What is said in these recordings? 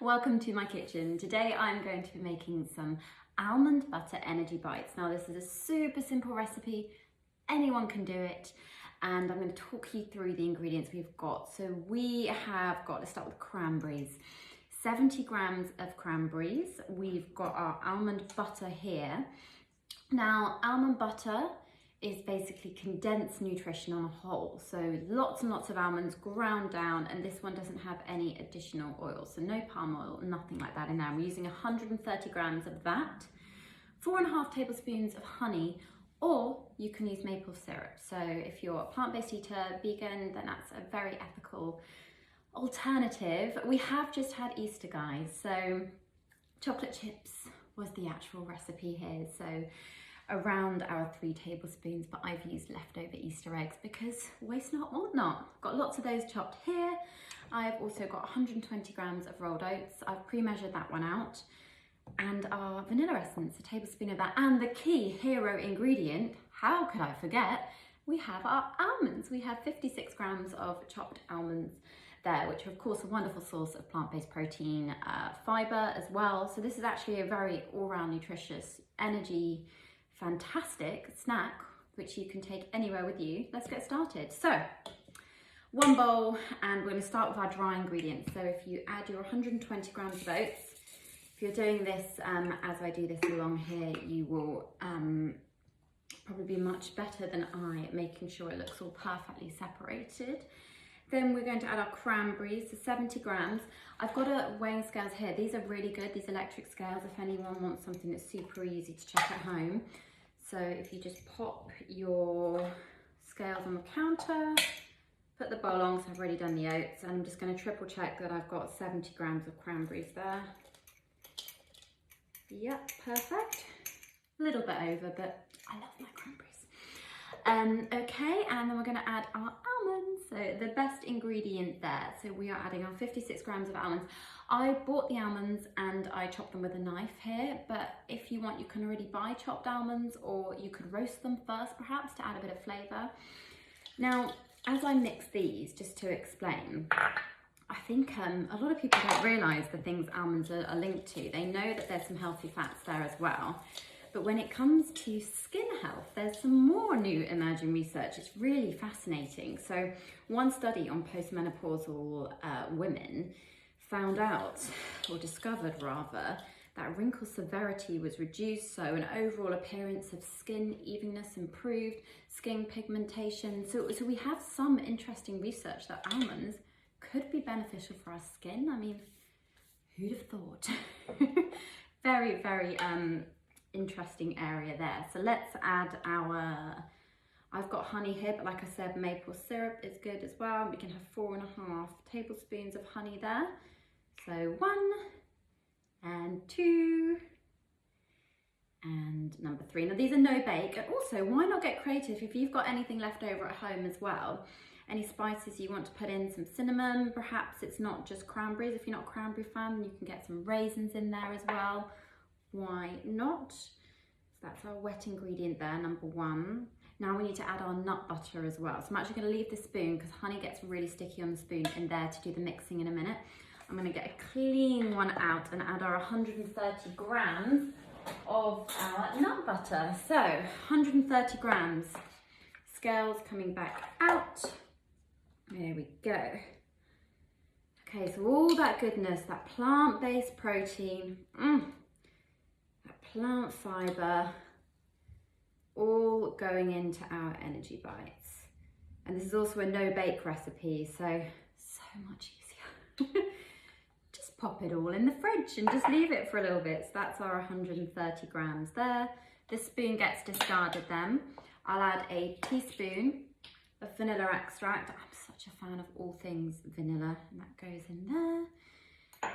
Welcome to my kitchen. Today I'm going to be making some almond butter energy bites. Now this is a super simple recipe, anyone can do it, and I'm going to talk you through the ingredients we've got. So we have got, let's start with cranberries. 70 grams of cranberries. We've got our almond butter here. Now almond butter is basically condensed nutrition on a whole. So lots and lots of almonds ground down, and this one doesn't have any additional oil. So no palm oil, nothing like that in there. We're using 130 grams of that, 4.5 tablespoons of honey, or you can use maple syrup. So if you're a plant-based eater, vegan, then that's a very ethical alternative. We have just had Easter, guys. So chocolate chips was the actual recipe here. So around our 3 tablespoons, but I've used leftover Easter eggs because waste not, want not. Got lots of those chopped here. I've also got 120 grams of rolled oats. I've pre-measured that one out. And our vanilla essence, a tablespoon of that. And the key hero ingredient, how could I forget? We have our almonds. We have 56 grams of chopped almonds there, which are of course a wonderful source of plant-based protein, fiber as well. So this is actually a very all-round nutritious, energy, fantastic snack, which you can take anywhere with you. Let's get started. So, one bowl, and we're going to start with our dry ingredients. So if you add your 120 grams of oats, if you're doing this as I do this along here, you will probably be much better than I at making sure it looks all perfectly separated. Then we're going to add our cranberries, so 70 grams. I've got a weighing scales here. These are really good, these electric scales, if anyone wants something that's super easy to check at home. So if you just pop your scales on the counter, put the bowl on, so I've already done the oats, and I'm just going to triple check that I've got 70 grams of cranberries there. Yep, perfect. A little bit over, but I love my cranberries. Okay, and then we're going to add our almonds, so the best ingredient there. So we are adding our 56 grams of almonds. I bought the almonds and I chopped them with a knife here, but if you want, you can already buy chopped almonds, or you could roast them first perhaps to add a bit of flavour. Now, as I mix these, just to explain, I think a lot of people don't realise the things almonds are linked to. They know that there's some healthy fats there as well. But when it comes to skin health, there's some more new emerging research. It's really fascinating. So one study on postmenopausal women found out, or discovered rather, that wrinkle severity was reduced, so an overall appearance of skin evenness improved, skin pigmentation. So we have some interesting research that almonds could be beneficial for our skin. I mean, who'd have thought? Very, very interesting area there. So let's add our, I've got honey here, but like I said, maple syrup is good as well. We can have 4.5 tablespoons of honey there. So 1 and 2 and number 3. Now these are no bake, and also why not get creative if you've got anything left over at home as well. Any spices you want to put in, some cinnamon, perhaps it's not just cranberries. If you're not a cranberry fan, you can get some raisins in there as well. Why not? So that's our wet ingredient there, number 1. Now we need to add our nut butter as well. So I'm actually going to leave the spoon because honey gets really sticky on the spoon in there to do the mixing in a minute. I'm going to get a clean one out and add our 130 grams of our nut butter. So 130 grams, scales coming back out. There we go. Okay, so all that goodness, that plant-based protein, plant fibre, all going into our energy bites. And this is also a no-bake recipe, so much easier. Just pop it all in the fridge and just leave it for a little bit. So that's our 130 grams there. The spoon gets discarded then. I'll add a teaspoon of vanilla extract. I'm such a fan of all things vanilla, and that goes in there.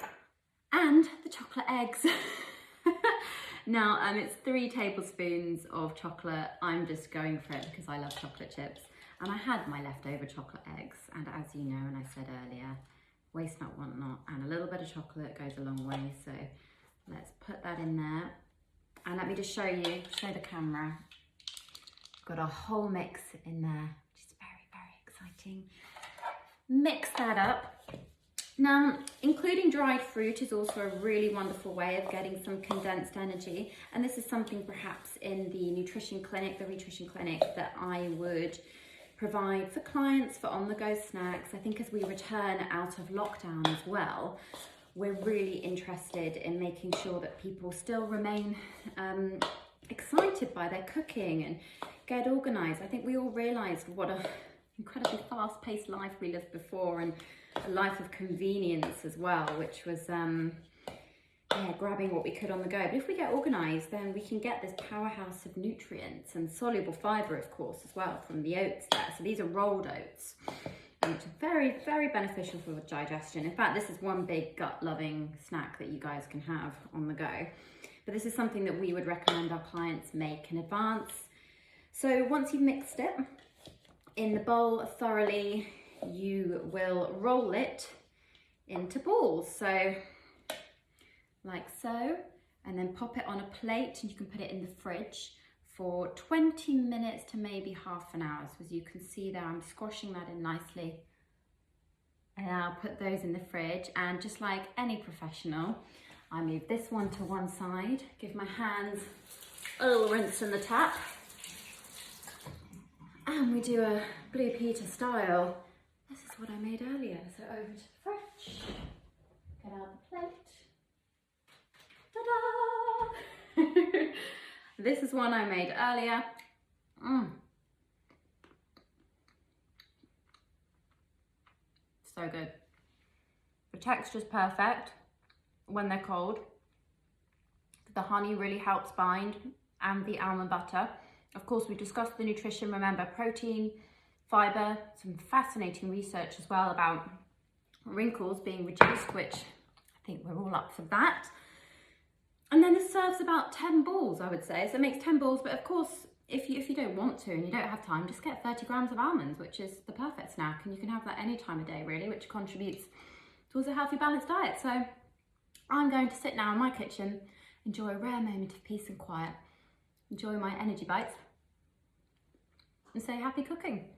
And the chocolate eggs. Now, it's 3 tablespoons of chocolate. I'm just going for it because I love chocolate chips. And I had my leftover chocolate eggs. And as you know, and I said earlier, waste not, want not. And a little bit of chocolate goes a long way. So let's put that in there. And let me just show the camera. Got a whole mix in there, which is very, very exciting. Mix that up. Now, including dried fruit is also a really wonderful way of getting some condensed energy. And this is something perhaps in the nutrition clinic, that I would provide for clients for on-the-go snacks. I think as we return out of lockdown as well, we're really interested in making sure that people still remain excited by their cooking and get organised. I think we all realised what an incredibly fast-paced life we lived before, and a life of convenience as well, which was grabbing what we could on the go. But if we get organised, then we can get this powerhouse of nutrients and soluble fibre, of course, as well, from the oats there. So these are rolled oats, which are very, very beneficial for digestion. In fact, this is one big gut-loving snack that you guys can have on the go. But this is something that we would recommend our clients make in advance. So once you've mixed it in the bowl thoroughly, you will roll it into balls. So like so, and then pop it on a plate, and you can put it in the fridge for 20 minutes to maybe half an hour. So as you can see there, I'm squashing that in nicely. And I'll put those in the fridge, and just like any professional, I move this one to one side, give my hands a little rinse in the tap, and we do a Blue Peter style. This is what I made earlier. So over to the fridge, get out the plate. Ta-da! This is one I made earlier. So good. The texture's perfect when they're cold. The honey really helps bind, and the almond butter. Of course, we discussed the nutrition. Remember, protein, fibre, some fascinating research as well about wrinkles being reduced, which I think we're all up for that. And then this serves about 10 balls, I would say. So it makes 10 balls, but of course, if you don't want to and you don't have time, just get 30 grams of almonds, which is the perfect snack. And you can have that any time of day, really, which contributes towards a healthy, balanced diet. So I'm going to sit now in my kitchen, enjoy a rare moment of peace and quiet, enjoy my energy bites, and say happy cooking.